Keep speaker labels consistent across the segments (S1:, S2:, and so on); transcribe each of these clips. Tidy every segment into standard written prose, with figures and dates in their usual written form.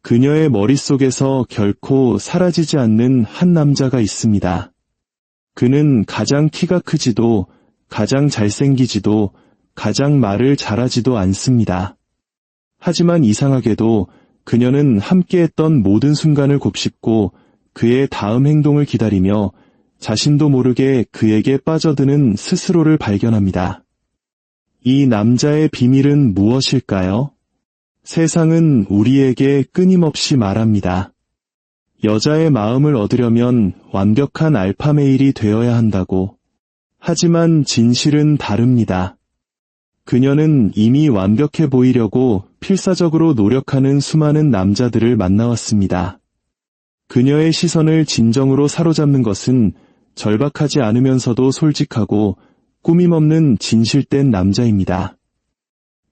S1: 그녀의 머릿속에서 결코 사라지지 않는 한 남자가 있습니다. 그는 가장 키가 크지도, 가장 잘생기지도, 가장 말을 잘하지도 않습니다. 하지만 이상하게도 그녀는 함께했던 모든 순간을 곱씹고 그의 다음 행동을 기다리며 자신도 모르게 그에게 빠져드는 스스로를 발견합니다. 이 남자의 비밀은 무엇일까요? 세상은 우리에게 끊임없이 말합니다. 여자의 마음을 얻으려면 완벽한 알파메일이 되어야 한다고. 하지만 진실은 다릅니다. 그녀는 이미 완벽해 보이려고 필사적으로 노력하는 수많은 남자들을 만나왔습니다. 그녀의 시선을 진정으로 사로잡는 것은 절박하지 않으면서도 솔직하고 꾸밈없는 진실된 남자입니다.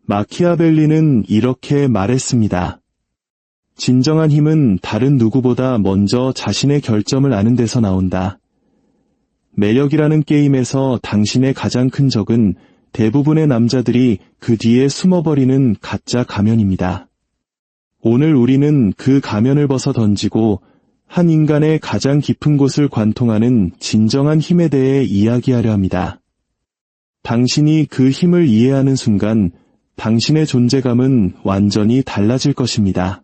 S1: 마키아벨리는 이렇게 말했습니다. 진정한 힘은 다른 누구보다 먼저 자신의 결점을 아는 데서 나온다. 매력이라는 게임에서 당신의 가장 큰 적은 대부분의 남자들이 그 뒤에 숨어버리는 가짜 가면입니다. 오늘 우리는 그 가면을 벗어 던지고 한 인간의 가장 깊은 곳을 관통하는 진정한 힘에 대해 이야기하려 합니다. 당신이 그 힘을 이해하는 순간 당신의 존재감은 완전히 달라질 것입니다.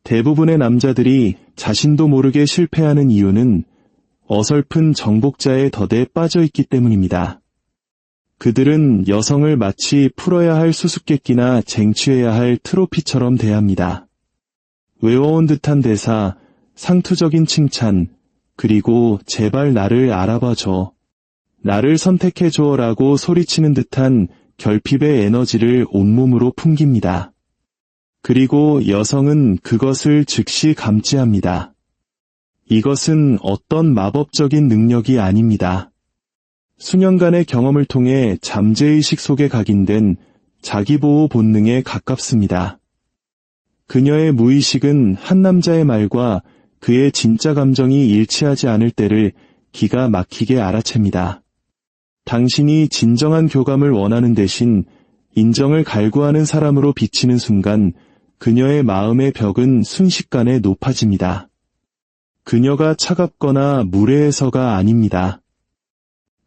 S1: 대부분의 남자들이 자신도 모르게 실패하는 이유는 어설픈 정복자의 덫에 빠져있기 때문입니다. 그들은 여성을 마치 풀어야 할 수수께끼나 쟁취해야 할 트로피처럼 대합니다. 외워온 듯한 대사, 상투적인 칭찬, 그리고 제발 나를 알아봐줘. 나를 선택해줘라고 소리치는 듯한 결핍의 에너지를 온몸으로 풍깁니다. 그리고 여성은 그것을 즉시 감지합니다. 이것은 어떤 마법적인 능력이 아닙니다. 수년간의 경험을 통해 잠재의식 속에 각인된 자기보호 본능에 가깝습니다. 그녀의 무의식은 한 남자의 말과 그의 진짜 감정이 일치하지 않을 때를 기가 막히게 알아챕니다. 당신이 진정한 교감을 원하는 대신 인정을 갈구하는 사람으로 비치는 순간 그녀의 마음의 벽은 순식간에 높아집니다. 그녀가 차갑거나 무례해서가 아닙니다.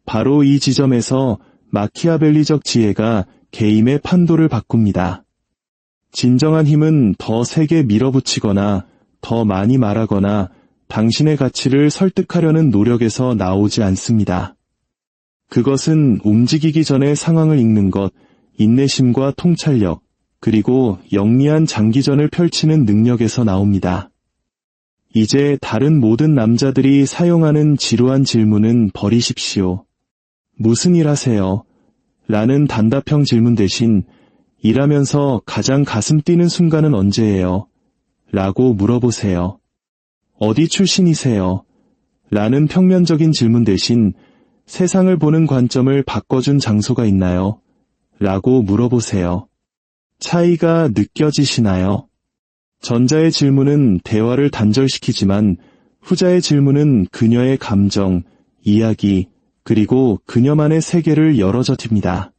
S1: 바로 이 지점에서 마키아벨리적 지혜가 게임의 판도를 바꿉니다. 진정한 힘은 더 세게 밀어붙이거나 더 많이 말하거나 당신의 가치를 설득하려는 노력에서 나오지 않습니다. 그것은 움직이기 전에 상황을 읽는 것, 인내심과 통찰력, 그리고 영리한 장기전을 펼치는 능력에서 나옵니다. 이제 다른 모든 남자들이 사용하는 지루한 질문은 버리십시오. 무슨 일 하세요? 라는 단답형 질문 대신 일하면서 가장 가슴 뛰는 순간은 언제예요? 라고 물어보세요. 어디 출신이세요? 라는 평면적인 질문 대신 세상을 보는 관점을 바꿔준 장소가 있나요? 라고 물어보세요. 차이가 느껴지시나요? 전자의 질문은 대화를 단절시키지만 후자의 질문은 그녀의 감정, 이야기, 그리고 그녀만의 세계를 열어젖힙니다.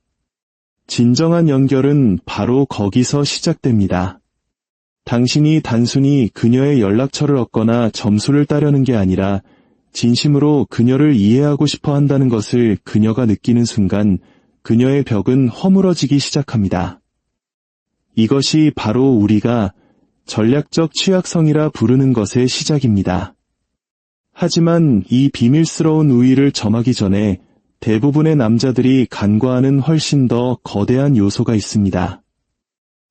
S1: 진정한 연결은 바로 거기서 시작됩니다. 당신이 단순히 그녀의 연락처를 얻거나 점수를 따려는 게 아니라 진심으로 그녀를 이해하고 싶어 한다는 것을 그녀가 느끼는 순간 그녀의 벽은 허물어지기 시작합니다. 이것이 바로 우리가 전략적 취약성이라 부르는 것의 시작입니다. 하지만 이 비밀스러운 우위를 점하기 전에 대부분의 남자들이 간과하는 훨씬 더 거대한 요소가 있습니다.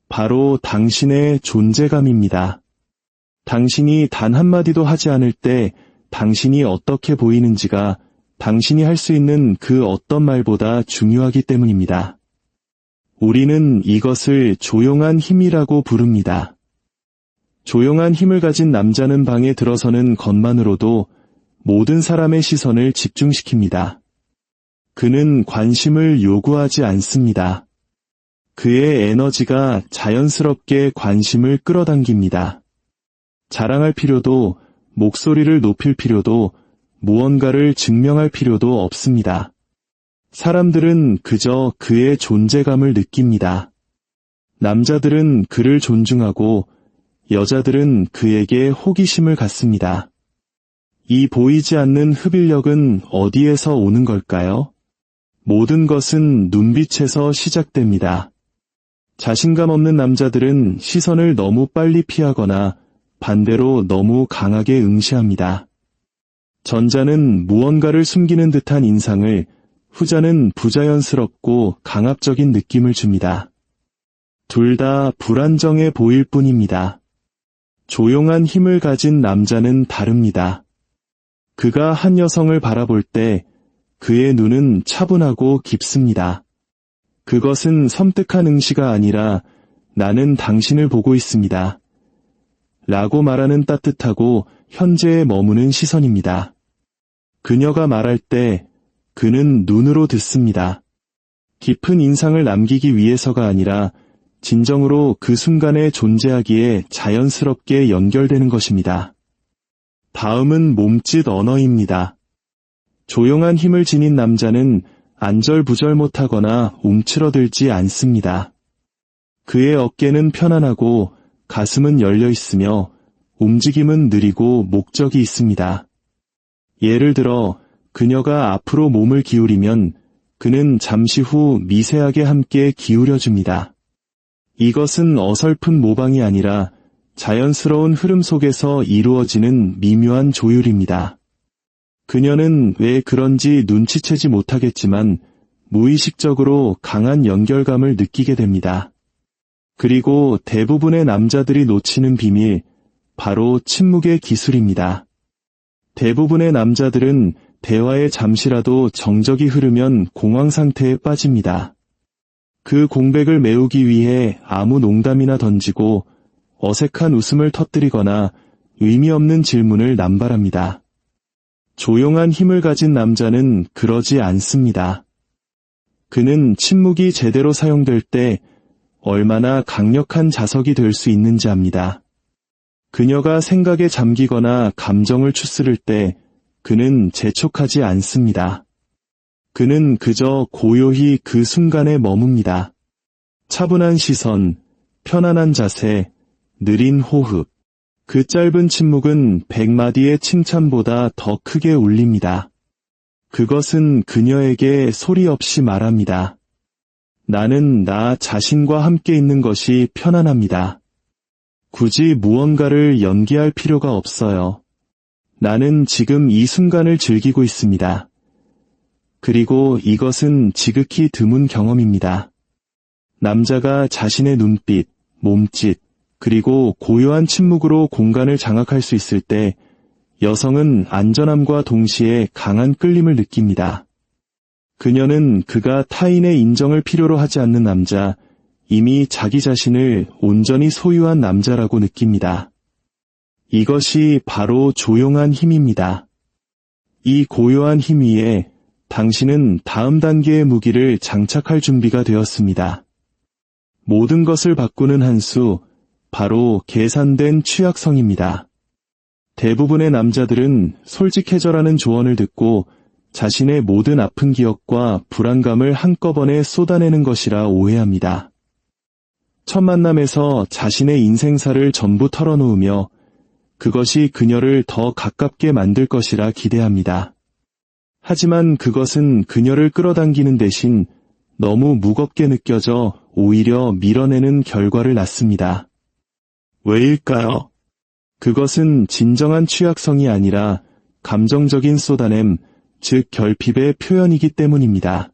S1: 바로 당신의 존재감입니다. 당신이 단 한마디도 하지 않을 때 당신이 어떻게 보이는지가 당신이 할 수 있는 그 어떤 말보다 중요하기 때문입니다. 우리는 이것을 조용한 힘이라고 부릅니다. 조용한 힘을 가진 남자는 방에 들어서는 것만으로도 모든 사람의 시선을 집중시킵니다. 그는 관심을 요구하지 않습니다. 그의 에너지가 자연스럽게 관심을 끌어당깁니다. 자랑할 필요도, 목소리를 높일 필요도, 무언가를 증명할 필요도 없습니다. 사람들은 그저 그의 존재감을 느낍니다. 남자들은 그를 존중하고 여자들은 그에게 호기심을 갖습니다. 이 보이지 않는 흡인력은 어디에서 오는 걸까요? 모든 것은 눈빛에서 시작됩니다. 자신감 없는 남자들은 시선을 너무 빨리 피하거나 반대로 너무 강하게 응시합니다. 전자는 무언가를 숨기는 듯한 인상을, 후자는 부자연스럽고 강압적인 느낌을 줍니다. 둘 다 불안정해 보일 뿐입니다. 조용한 힘을 가진 남자는 다릅니다. 그가 한 여성을 바라볼 때 그의 눈은 차분하고 깊습니다. 그것은 섬뜩한 응시가 아니라 나는 당신을 보고 있습니다. 라고 말하는 따뜻하고 현재에 머무는 시선입니다. 그녀가 말할 때 그는 눈으로 듣습니다. 깊은 인상을 남기기 위해서가 아니라 진정으로 그 순간에 존재하기에 자연스럽게 연결되는 것입니다. 다음은 몸짓 언어입니다. 조용한 힘을 지닌 남자는 안절부절 못하거나 움츠러들지 않습니다. 그의 어깨는 편안하고 가슴은 열려 있으며 움직임은 느리고 목적이 있습니다. 예를 들어 그녀가 앞으로 몸을 기울이면 그는 잠시 후 미세하게 함께 기울여줍니다. 이것은 어설픈 모방이 아니라 자연스러운 흐름 속에서 이루어지는 미묘한 조율입니다. 그녀는 왜 그런지 눈치채지 못하겠지만 무의식적으로 강한 연결감을 느끼게 됩니다. 그리고 대부분의 남자들이 놓치는 비밀, 바로 침묵의 기술입니다. 대부분의 남자들은 대화에 잠시라도 정적이 흐르면 공황 상태에 빠집니다. 그 공백을 메우기 위해 아무 농담이나 던지고 어색한 웃음을 터뜨리거나 의미 없는 질문을 남발합니다. 조용한 힘을 가진 남자는 그러지 않습니다. 그는 침묵이 제대로 사용될 때 얼마나 강력한 자석이 될 수 있는지 압니다. 그녀가 생각에 잠기거나 감정을 추스를 때 그는 재촉하지 않습니다. 그는 그저 고요히 그 순간에 머뭅니다. 차분한 시선, 편안한 자세, 느린 호흡. 그 짧은 침묵은 100마디의 칭찬보다 더 크게 울립니다. 그것은 그녀에게 소리 없이 말합니다. 나는 나 자신과 함께 있는 것이 편안합니다. 굳이 무언가를 연기할 필요가 없어요. 나는 지금 이 순간을 즐기고 있습니다. 그리고 이것은 지극히 드문 경험입니다. 남자가 자신의 눈빛, 몸짓, 그리고 고요한 침묵으로 공간을 장악할 수 있을 때 여성은 안전함과 동시에 강한 끌림을 느낍니다. 그녀는 그가 타인의 인정을 필요로 하지 않는 남자, 이미 자기 자신을 온전히 소유한 남자라고 느낍니다. 이것이 바로 조용한 힘입니다. 이 고요한 힘 위에 당신은 다음 단계의 무기를 장착할 준비가 되었습니다. 모든 것을 바꾸는 한 수, 바로 계산된 취약성입니다. 대부분의 남자들은 솔직해져라는 조언을 듣고 자신의 모든 아픈 기억과 불안감을 한꺼번에 쏟아내는 것이라 오해합니다. 첫 만남에서 자신의 인생사를 전부 털어놓으며 그것이 그녀를 더 가깝게 만들 것이라 기대합니다. 하지만 그것은 그녀를 끌어당기는 대신 너무 무겁게 느껴져 오히려 밀어내는 결과를 낳습니다. 왜일까요? 그것은 진정한 취약성이 아니라 감정적인 쏟아냄, 즉 결핍의 표현이기 때문입니다.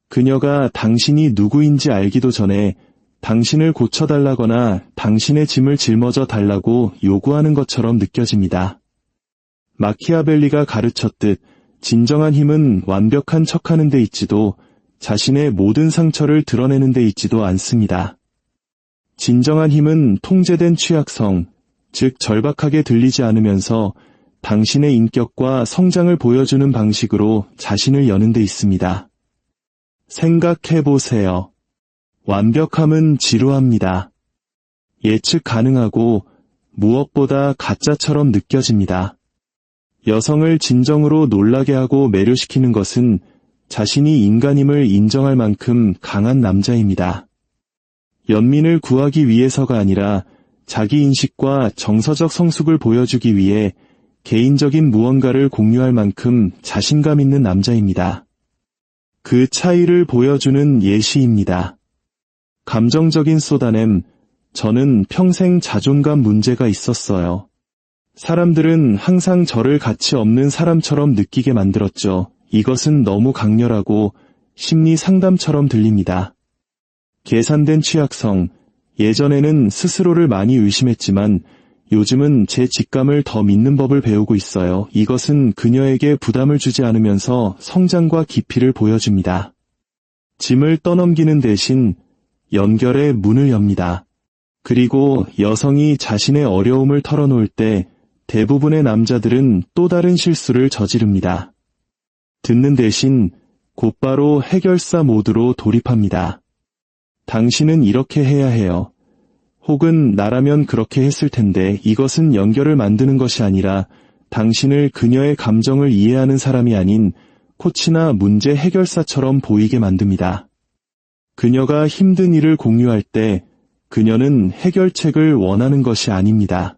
S1: 그녀가 당신이 누구인지 알기도 전에 당신을 고쳐달라거나 당신의 짐을 짊어져 달라고 요구하는 것처럼 느껴집니다. 마키아벨리가 가르쳤듯 진정한 힘은 완벽한 척하는 데 있지도 자신의 모든 상처를 드러내는 데 있지도 않습니다. 진정한 힘은 통제된 취약성, 즉 절박하게 들리지 않으면서 당신의 인격과 성장을 보여주는 방식으로 자신을 여는 데 있습니다. 생각해보세요. 완벽함은 지루합니다. 예측 가능하고 무엇보다 가짜처럼 느껴집니다. 여성을 진정으로 놀라게 하고 매료시키는 것은 자신이 인간임을 인정할 만큼 강한 남자입니다. 연민을 구하기 위해서가 아니라 자기인식과 정서적 성숙을 보여주기 위해 개인적인 무언가를 공유할 만큼 자신감 있는 남자입니다. 그 차이를 보여주는 예시입니다. 감정적인 쏟아냄, 저는 평생 자존감 문제가 있었어요. 사람들은 항상 저를 가치 없는 사람처럼 느끼게 만들었죠. 이것은 너무 강렬하고 심리 상담처럼 들립니다. 계산된 취약성, 예전에는 스스로를 많이 의심했지만 요즘은 제 직감을 더 믿는 법을 배우고 있어요. 이것은 그녀에게 부담을 주지 않으면서 성장과 깊이를 보여줍니다. 짐을 떠넘기는 대신 연결의 문을 엽니다. 그리고 여성이 자신의 어려움을 털어놓을 때 대부분의 남자들은 또 다른 실수를 저지릅니다. 듣는 대신 곧바로 해결사 모드로 돌입합니다. 당신은 이렇게 해야 해요. 혹은 나라면 그렇게 했을 텐데. 이것은 연결을 만드는 것이 아니라 당신을 그녀의 감정을 이해하는 사람이 아닌 코치나 문제 해결사처럼 보이게 만듭니다. 그녀가 힘든 일을 공유할 때 그녀는 해결책을 원하는 것이 아닙니다.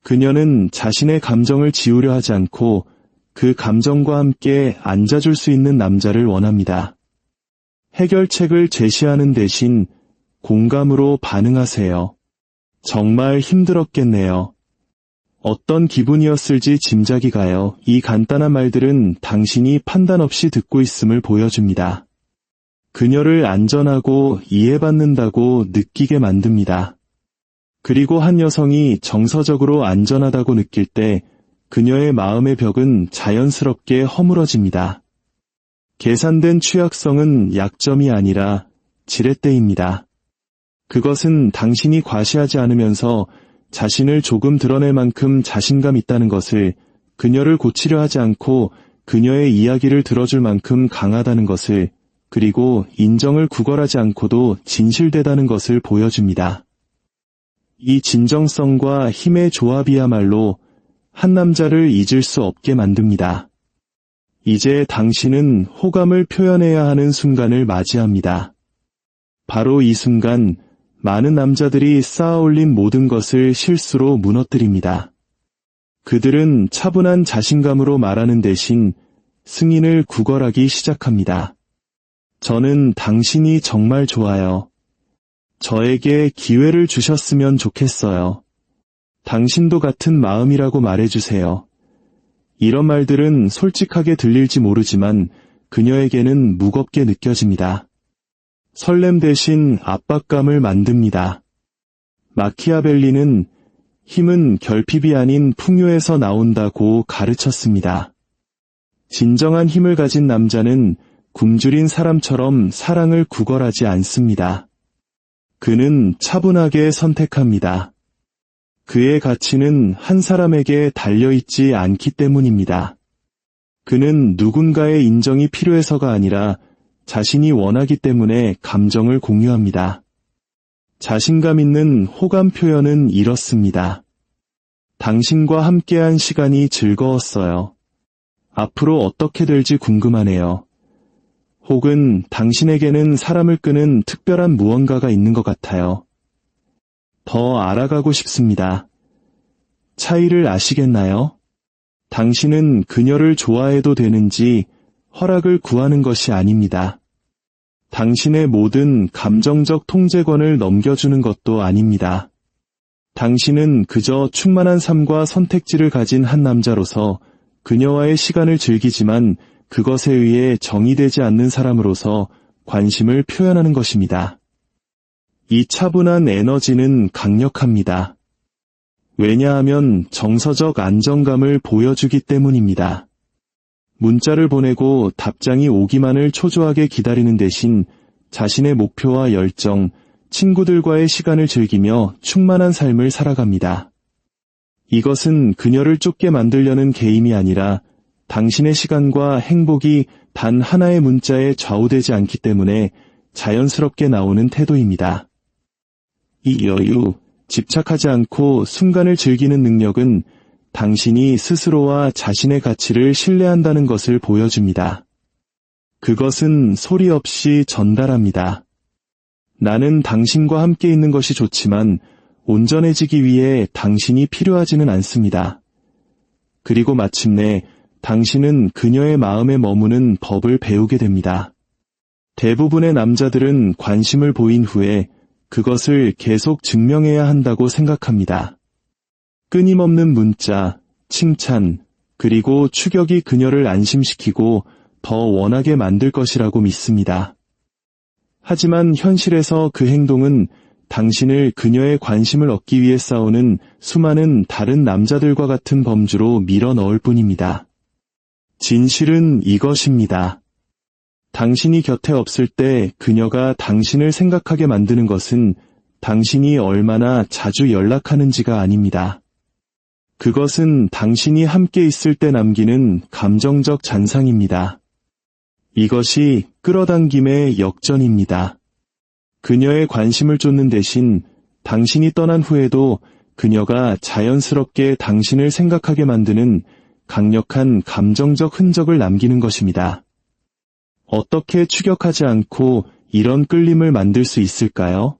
S1: 그녀는 자신의 감정을 지우려 하지 않고 그 감정과 함께 앉아줄 수 있는 남자를 원합니다. 해결책을 제시하는 대신 공감으로 반응하세요. 정말 힘들었겠네요. 어떤 기분이었을지 짐작이 가요. 이 간단한 말들은 당신이 판단 없이 듣고 있음을 보여줍니다. 그녀를 안전하고 이해받는다고 느끼게 만듭니다. 그리고 한 여성이 정서적으로 안전하다고 느낄 때 그녀의 마음의 벽은 자연스럽게 허물어집니다. 계산된 취약성은 약점이 아니라 지렛대입니다. 그것은 당신이 과시하지 않으면서 자신을 조금 드러낼 만큼 자신감 있다는 것을, 그녀를 고치려 하지 않고 그녀의 이야기를 들어줄 만큼 강하다는 것을, 그리고 인정을 구걸하지 않고도 진실되다는 것을 보여줍니다. 이 진정성과 힘의 조합이야말로 한 남자를 잊을 수 없게 만듭니다. 이제 당신은 호감을 표현해야 하는 순간을 맞이합니다. 바로 이 순간, 많은 남자들이 쌓아올린 모든 것을 실수로 무너뜨립니다. 그들은 차분한 자신감으로 말하는 대신 승인을 구걸하기 시작합니다. 저는 당신이 정말 좋아요. 저에게 기회를 주셨으면 좋겠어요. 당신도 같은 마음이라고 말해주세요. 이런 말들은 솔직하게 들릴지 모르지만 그녀에게는 무겁게 느껴집니다. 설렘 대신 압박감을 만듭니다. 마키아벨리는 힘은 결핍이 아닌 풍요에서 나온다고 가르쳤습니다. 진정한 힘을 가진 남자는 굶주린 사람처럼 사랑을 구걸하지 않습니다. 그는 차분하게 선택합니다. 그의 가치는 한 사람에게 달려있지 않기 때문입니다. 그는 누군가의 인정이 필요해서가 아니라 자신이 원하기 때문에 감정을 공유합니다. 자신감 있는 호감 표현은 이렇습니다. 당신과 함께한 시간이 즐거웠어요. 앞으로 어떻게 될지 궁금하네요. 혹은 당신에게는 사람을 끄는 특별한 무언가가 있는 것 같아요. 더 알아가고 싶습니다. 차이를 아시겠나요? 당신은 그녀를 좋아해도 되는지 허락을 구하는 것이 아닙니다. 당신의 모든 감정적 통제권을 넘겨주는 것도 아닙니다. 당신은 그저 충만한 삶과 선택지를 가진 한 남자로서 그녀와의 시간을 즐기지만 그것에 의해 정의되지 않는 사람으로서 관심을 표현하는 것입니다. 이 차분한 에너지는 강력합니다. 왜냐하면 정서적 안정감을 보여주기 때문입니다. 문자를 보내고 답장이 오기만을 초조하게 기다리는 대신 자신의 목표와 열정, 친구들과의 시간을 즐기며 충만한 삶을 살아갑니다. 이것은 그녀를 쫓게 만들려는 게임이 아니라 당신의 시간과 행복이 단 하나의 문자에 좌우되지 않기 때문에 자연스럽게 나오는 태도입니다. 이 여유, 집착하지 않고 순간을 즐기는 능력은 당신이 스스로와 자신의 가치를 신뢰한다는 것을 보여줍니다. 그것은 소리 없이 전달합니다. 나는 당신과 함께 있는 것이 좋지만 온전해지기 위해 당신이 필요하지는 않습니다. 그리고 마침내 당신은 그녀의 마음에 머무는 법을 배우게 됩니다. 대부분의 남자들은 관심을 보인 후에 그것을 계속 증명해야 한다고 생각합니다. 끊임없는 문자, 칭찬, 그리고 추격이 그녀를 안심시키고 더 원하게 만들 것이라고 믿습니다. 하지만 현실에서 그 행동은 당신을 그녀의 관심을 얻기 위해 싸우는 수많은 다른 남자들과 같은 범주로 밀어 넣을 뿐입니다. 진실은 이것입니다. 당신이 곁에 없을 때 그녀가 당신을 생각하게 만드는 것은 당신이 얼마나 자주 연락하는지가 아닙니다. 그것은 당신이 함께 있을 때 남기는 감정적 잔상입니다. 이것이 끌어당김의 역전입니다. 그녀의 관심을 쫓는 대신 당신이 떠난 후에도 그녀가 자연스럽게 당신을 생각하게 만드는 강력한 감정적 흔적을 남기는 것입니다. 어떻게 추격하지 않고 이런 끌림을 만들 수 있을까요?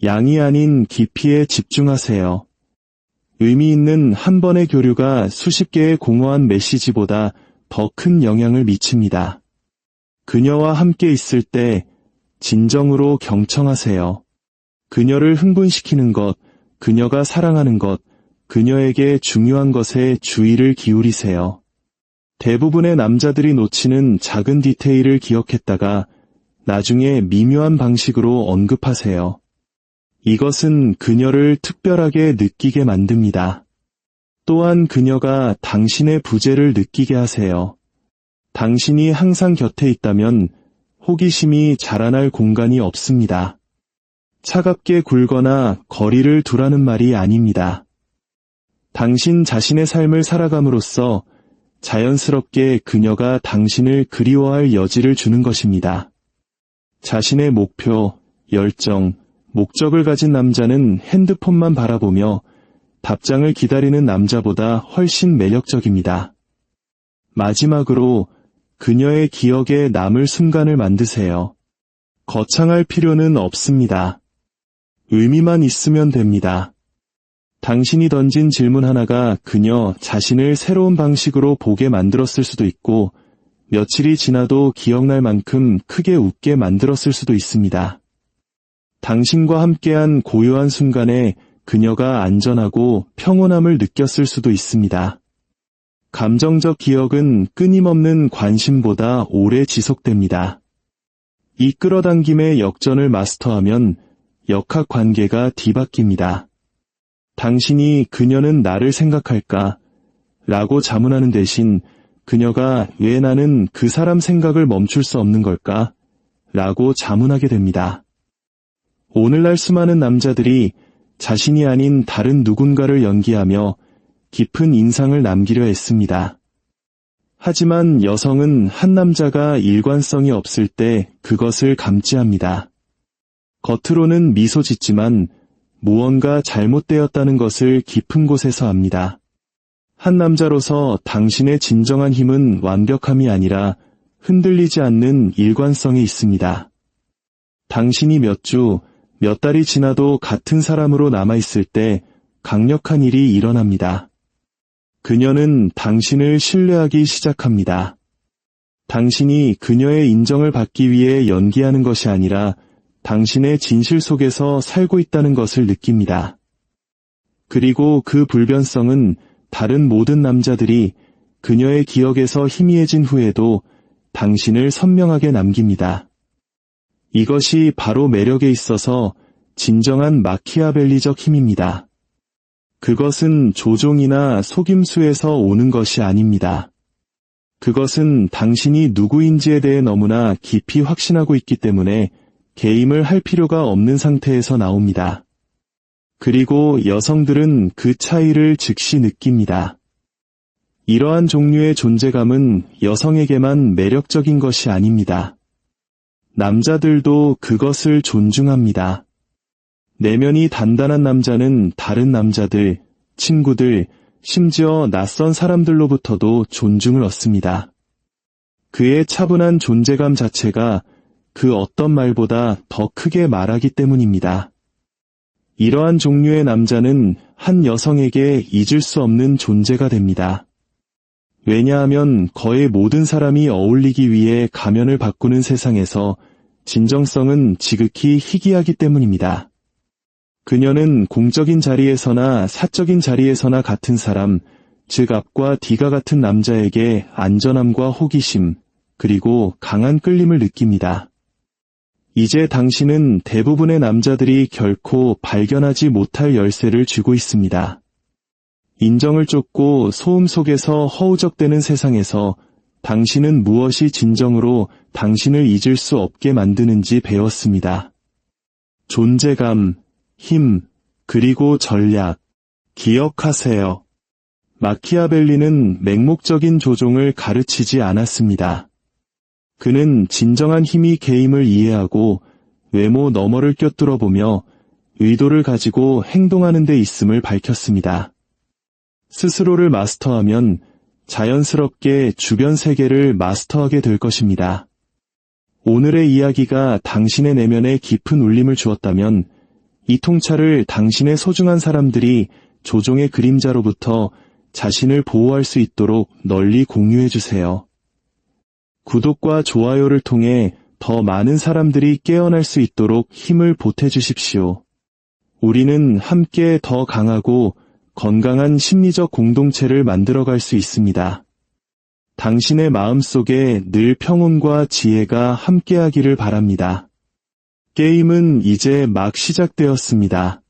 S1: 양이 아닌 깊이에 집중하세요. 의미 있는 한 번의 교류가 수십 개의 공허한 메시지보다 더 큰 영향을 미칩니다. 그녀와 함께 있을 때 진정으로 경청하세요. 그녀를 흥분시키는 것, 그녀가 사랑하는 것, 그녀에게 중요한 것에 주의를 기울이세요. 대부분의 남자들이 놓치는 작은 디테일을 기억했다가 나중에 미묘한 방식으로 언급하세요. 이것은 그녀를 특별하게 느끼게 만듭니다. 또한 그녀가 당신의 부재를 느끼게 하세요. 당신이 항상 곁에 있다면 호기심이 자라날 공간이 없습니다. 차갑게 굴거나 거리를 두라는 말이 아닙니다. 당신 자신의 삶을 살아감으로써 자연스럽게 그녀가 당신을 그리워할 여지를 주는 것입니다. 자신의 목표, 열정, 목적을 가진 남자는 핸드폰만 바라보며 답장을 기다리는 남자보다 훨씬 매력적입니다. 마지막으로 그녀의 기억에 남을 순간을 만드세요. 거창할 필요는 없습니다. 의미만 있으면 됩니다. 당신이 던진 질문 하나가 그녀 자신을 새로운 방식으로 보게 만들었을 수도 있고 며칠이 지나도 기억날 만큼 크게 웃게 만들었을 수도 있습니다. 당신과 함께한 고요한 순간에 그녀가 안전하고 평온함을 느꼈을 수도 있습니다. 감정적 기억은 끊임없는 관심보다 오래 지속됩니다. 이 끌어당김의 역전을 마스터하면 역학관계가 뒤바뀝니다. 당신이 그녀는 나를 생각할까? 라고 자문하는 대신 그녀가 왜 나는 그 사람 생각을 멈출 수 없는 걸까? 라고 자문하게 됩니다. 오늘날 수많은 남자들이 자신이 아닌 다른 누군가를 연기하며 깊은 인상을 남기려 했습니다. 하지만 여성은 한 남자가 일관성이 없을 때 그것을 감지합니다. 겉으로는 미소 짓지만 무언가 잘못되었다는 것을 깊은 곳에서 압니다. 한 남자로서 당신의 진정한 힘은 완벽함이 아니라 흔들리지 않는 일관성에 있습니다. 당신이 몇 주, 몇 달이 지나도 같은 사람으로 남아있을 때 강력한 일이 일어납니다. 그녀는 당신을 신뢰하기 시작합니다. 당신이 그녀의 인정을 받기 위해 연기하는 것이 아니라 당신의 진실 속에서 살고 있다는 것을 느낍니다. 그리고 그 불변성은 다른 모든 남자들이 그녀의 기억에서 희미해진 후에도 당신을 선명하게 남깁니다. 이것이 바로 매력에 있어서 진정한 마키아벨리적 힘입니다. 그것은 조종이나 속임수에서 오는 것이 아닙니다. 그것은 당신이 누구인지에 대해 너무나 깊이 확신하고 있기 때문에 개임을 할 필요가 없는 상태에서 나옵니다. 그리고 여성들은 그 차이를 즉시 느낍니다. 이러한 종류의 존재감은 여성에게만 매력적인 것이 아닙니다. 남자들도 그것을 존중합니다. 내면이 단단한 남자는 다른 남자들, 친구들, 심지어 낯선 사람들로부터도 존중을 얻습니다. 그의 차분한 존재감 자체가 그 어떤 말보다 더 크게 말하기 때문입니다. 이러한 종류의 남자는 한 여성에게 잊을 수 없는 존재가 됩니다. 왜냐하면 거의 모든 사람이 어울리기 위해 가면을 바꾸는 세상에서 진정성은 지극히 희귀하기 때문입니다. 그녀는 공적인 자리에서나 사적인 자리에서나 같은 사람, 즉 앞과 뒤가 같은 남자에게 안전함과 호기심, 그리고 강한 끌림을 느낍니다. 이제 당신은 대부분의 남자들이 결코 발견하지 못할 열쇠를 쥐고 있습니다. 인정을 쫓고 소음 속에서 허우적대는 세상에서 당신은 무엇이 진정으로 당신을 잊을 수 없게 만드는지 배웠습니다. 존재감, 힘, 그리고 전략. 기억하세요. 마키아벨리는 맹목적인 조종을 가르치지 않았습니다. 그는 진정한 힘이 게임을 이해하고 외모 너머를 꿰뚫어보며 의도를 가지고 행동하는 데 있음을 밝혔습니다. 스스로를 마스터하면 자연스럽게 주변 세계를 마스터하게 될 것입니다. 오늘의 이야기가 당신의 내면에 깊은 울림을 주었다면 이 통찰을 당신의 소중한 사람들이 조종의 그림자로부터 자신을 보호할 수 있도록 널리 공유해 주세요. 구독과 좋아요를 통해 더 많은 사람들이 깨어날 수 있도록 힘을 보태주십시오. 우리는 함께 더 강하고 건강한 심리적 공동체를 만들어갈 수 있습니다. 당신의 마음속에 늘 평온과 지혜가 함께하기를 바랍니다. 게임은 이제 막 시작되었습니다.